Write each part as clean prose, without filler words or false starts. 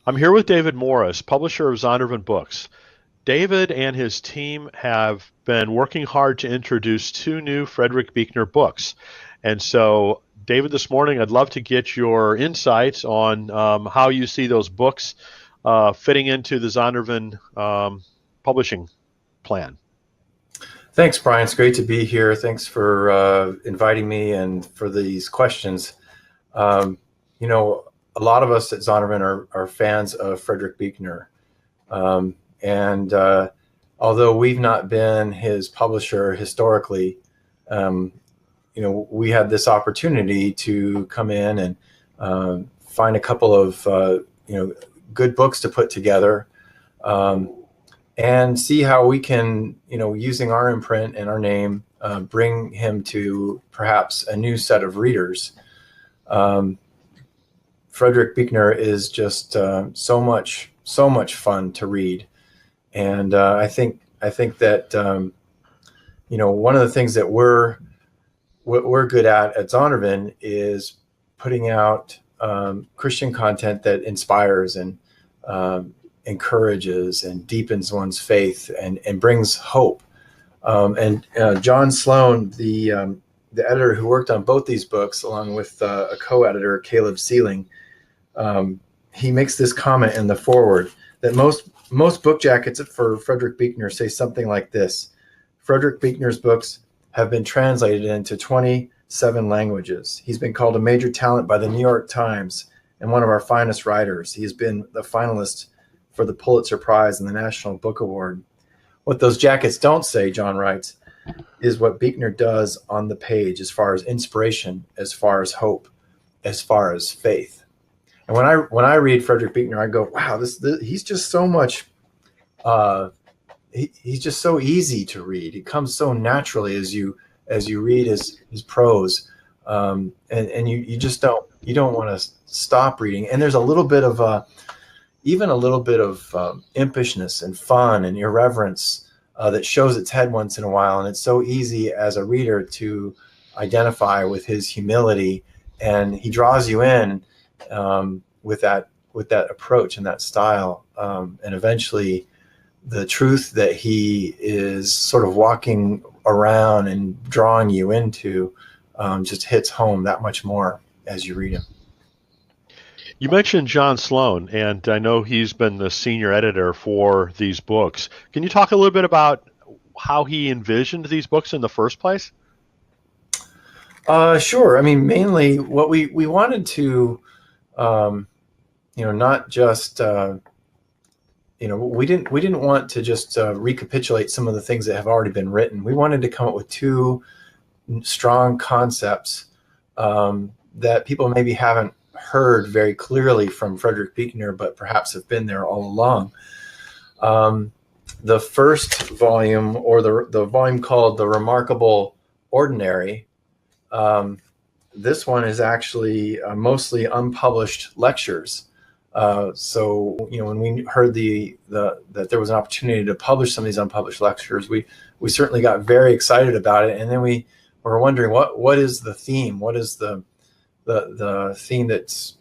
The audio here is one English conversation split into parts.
I'm here with David Morris, publisher of Zondervan Books. David and his team have been working hard to introduce two new Frederick Buechner books. And so, David, this morning I'd love to get your insights on how you see those books fitting into the Zondervan publishing plan. Thanks, Brian. It's great to be here. Thanks for inviting me and for these questions. Um, a lot of us at Zondervan are fans of Frederick Buechner. And although we've not been his publisher historically, um, we had this opportunity to come in and find a couple of, good books to put together. And see how we can, using our imprint and our name, bring him to perhaps a new set of readers. Frederick Buechner is just so much fun to read, and I think that one of the things that we're good at Zondervan is putting out Christian content that inspires and encourages and deepens one's faith and brings hope. And John Sloan, the editor who worked on both these books, along with a co-editor, Caleb Sealing, he makes this comment in the foreword that most book jackets for Frederick Buechner say something like this: Frederick Buechner's books have been translated into 27 languages. He's been called a major talent by the New York Times and one of our finest writers. He has been the finalist for the Pulitzer Prize and the National Book Award. What those jackets don't say, John writes, is what Buechner does on the page as far as inspiration, as far as hope, as far as faith. And when I read Frederick Buechner, I go, wow, he's just so much. He's just so easy to read. It comes so naturally as you read his prose, and you just don't want to stop reading. And there's a little bit of even a little bit of impishness and fun and irreverence that shows its head once in a while. And it's so easy as a reader to identify with his humility, and he draws you in with that approach and that style. And eventually the truth that he is sort of walking around and drawing you into just hits home that much more as you read him. You mentioned John Sloan, and I know he's been the senior editor for these books. Can you talk a little bit about how he envisioned these books in the first place? Sure. I mean, mainly what we wanted to, not just, we didn't want to just recapitulate some of the things that have already been written. We wanted to come up with two strong concepts that people maybe haven't heard very clearly from Frederick Buechner, but perhaps have been there all along. The first volume, or the volume called The Remarkable Ordinary, this one is actually mostly unpublished lectures. So when we heard that there was an opportunity to publish some of these unpublished lectures, we certainly got very excited about it. And then we were wondering what is the theme? What is the theme that's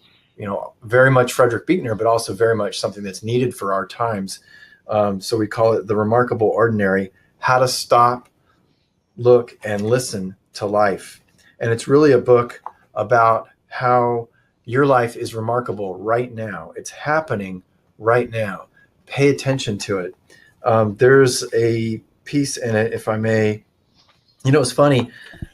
very much Frederick Buechner, but also very much something that's needed for our times. So we call it The Remarkable Ordinary: How to Stop, Look, and Listen to Life. And it's really a book about how your life is remarkable right now. It's happening right now. Pay attention to it. There's a piece in it, if I may. It's funny,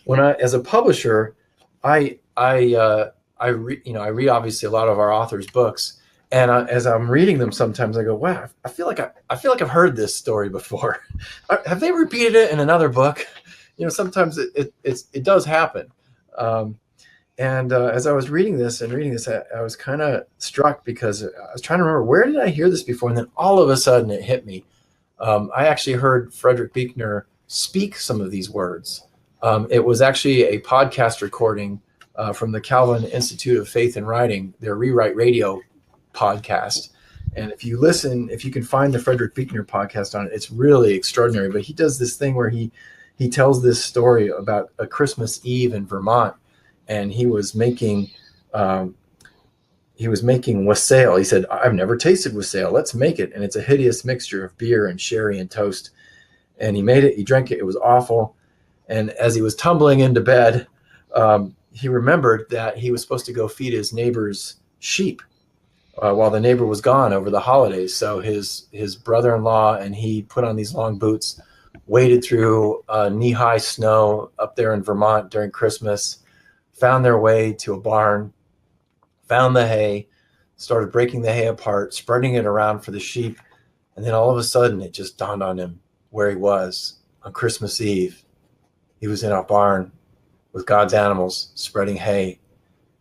as a publisher, I read obviously a lot of our authors' books, and as I'm reading them, sometimes I go, "Wow, I feel like I've heard this story before. Have they repeated it in another book?" Sometimes it does happen. And as I was reading this, I was kind of struck, because I was trying to remember, where did I hear this before? And then all of a sudden it hit me. I actually heard Frederick Buechner speak some of these words. It was actually a podcast recording from the Calvin Institute of Faith and Writing, their Rewrite Radio podcast. And if you can find the Frederick Buechner podcast on it, it's really extraordinary. But he does this thing where he tells this story about a Christmas Eve in Vermont, and he was making he was making wassail. He said, "I've never tasted wassail. Let's make it." And it's a hideous mixture of beer and sherry and toast. And he made it. He drank it. It was awful. And as he was tumbling into bed, he remembered that he was supposed to go feed his neighbor's sheep while the neighbor was gone over the holidays. So his brother-in-law and he put on these long boots, waded through knee-high snow up there in Vermont during Christmas, found their way to a barn, found the hay, started breaking the hay apart, spreading it around for the sheep. And then all of a sudden, it just dawned on him where he was on Christmas Eve. He was in a barn with God's animals, spreading hay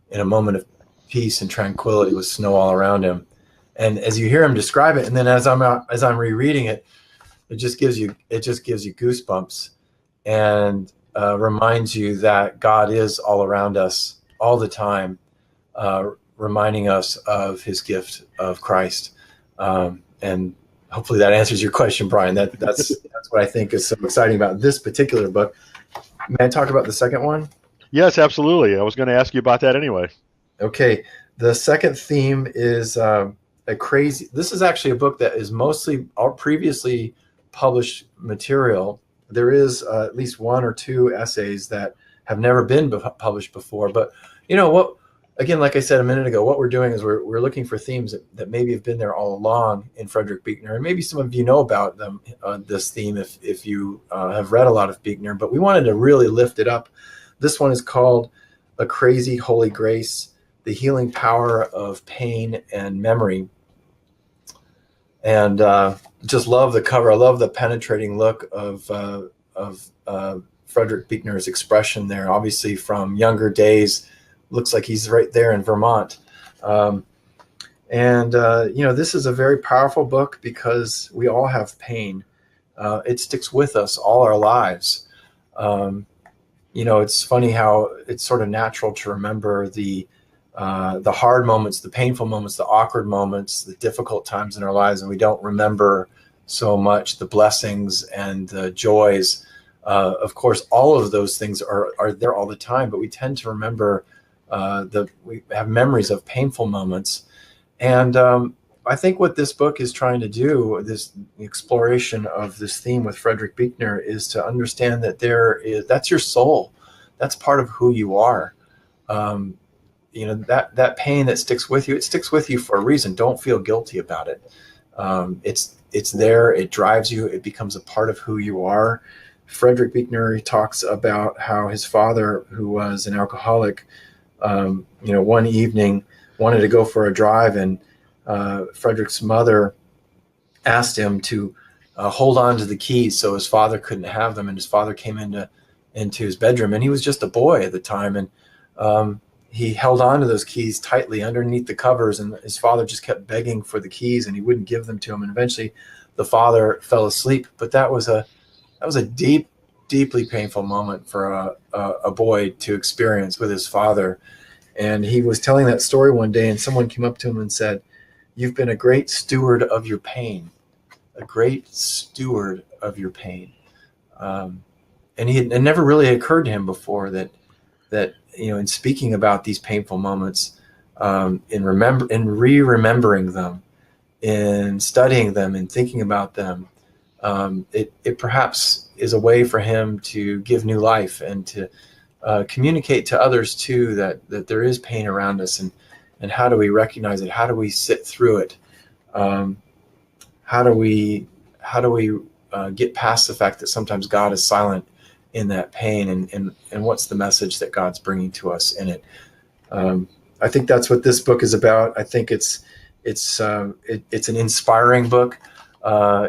in a moment of peace and tranquility with snow all around him. And as you hear him describe it, and then as I'm rereading it, it just gives you goosebumps, and reminds you that God is all around us all the time, reminding us of his gift of Christ. And hopefully that answers your question, Brian. That's what I think is so exciting about this particular book. May I talk about the second one? Yes, absolutely. I was going to ask you about that anyway. Okay. The second theme is this is actually a book that is mostly all previously published material. There is at least one or two essays that have never been published before. But you know what? Again, like I said a minute ago, what we're doing is we're looking for themes that maybe have been there all along in Frederick Buechner, and maybe some of you know about them, this theme if you have read a lot of Buechner. But we wanted to really lift it up. This one is called "A Crazy Holy Grace: The Healing Power of Pain and Memory." And just love the cover. I love the penetrating look of Frederick Buechner's expression there. Obviously, from younger days. Looks like he's right there in Vermont. This is a very powerful book because we all have pain. It sticks with us all our lives. It's funny how it's sort of natural to remember the hard moments, the painful moments, the awkward moments, the difficult times in our lives, and we don't remember so much the blessings and the joys. Of course, all of those things are there all the time, but we tend to remember we have memories of painful moments. And I think what this book is trying to do, this exploration of this theme with Frederick Buechner, is to understand that that's your soul. That's part of who you are. That pain that sticks with you, it sticks with you for a reason. Don't feel guilty about it. It's there. It drives you. It becomes a part of who you are. Frederick Buechner talks about how his father, who was an alcoholic, one evening wanted to go for a drive, and Frederick's mother asked him to hold on to the keys so his father couldn't have them. And his father came into his bedroom, and he was just a boy at the time. And he held on to those keys tightly underneath the covers, and his father just kept begging for the keys, and he wouldn't give them to him. And eventually the father fell asleep. But that was a deeply painful moment for a boy to experience with his father. And he was telling that story one day, and someone came up to him and said, "You've been a great steward of your pain, a great steward of your pain." And it never really occurred to him before that in speaking about these painful moments, in remembering them, in studying them, and thinking about them, it perhaps is a way for him to give new life and to communicate to others too that there is pain around us, and how do we recognize it? How do we sit through it? How do we get past the fact that sometimes God is silent in that pain, and what's the message that God's bringing to us in it? I think that's what this book is about. I think it's an inspiring book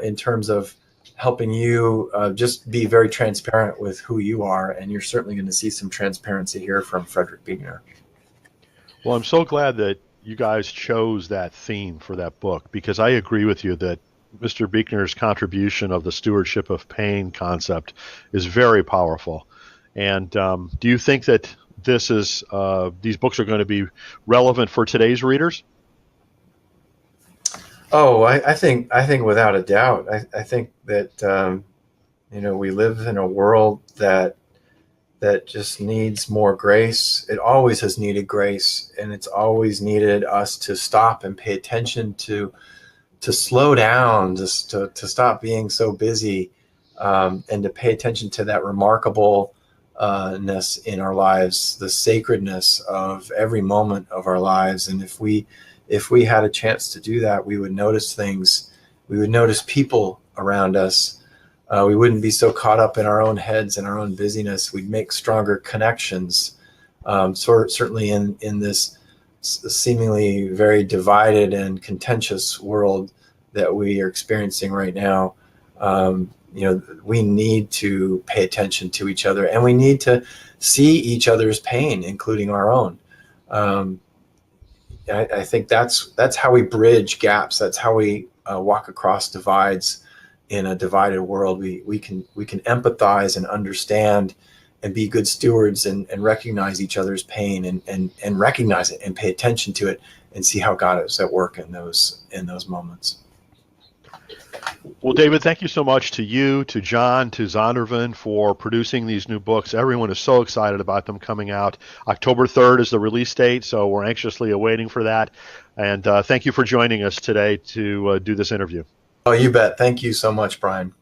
in terms of helping you just be very transparent with who you are, and you're certainly going to see some transparency here from Frederick Buechner. Well, I'm so glad that you guys chose that theme for that book, because I agree with you that Mr. Buechner's contribution of the stewardship of pain concept is very powerful. And do you think that these books are going to be relevant for today's readers? Oh, I think without a doubt. I think that we live in a world that that just needs more grace. It always has needed grace, and it's always needed us to stop and pay attention, to slow down, just to stop being so busy, and to pay attention to that remarkableness in our lives, the sacredness of every moment of our lives. And if we had a chance to do that, we would notice things. We would notice people around us. We wouldn't be so caught up in our own heads and our own busyness. We'd make stronger connections. Certainly in this seemingly very divided and contentious world that we are experiencing right now, we need to pay attention to each other, and we need to see each other's pain, including our own. I think that's how we bridge gaps. That's how we walk across divides in a divided world. We can empathize and understand and be good stewards and recognize each other's pain and recognize it and pay attention to it and see how God is at work in those moments. Well, David, thank you so much to you, to John, to Zondervan for producing these new books. Everyone is so excited about them coming out. October 3rd is the release date, so we're anxiously awaiting for that. And thank you for joining us today to do this interview. Oh, you bet. Thank you so much, Brian.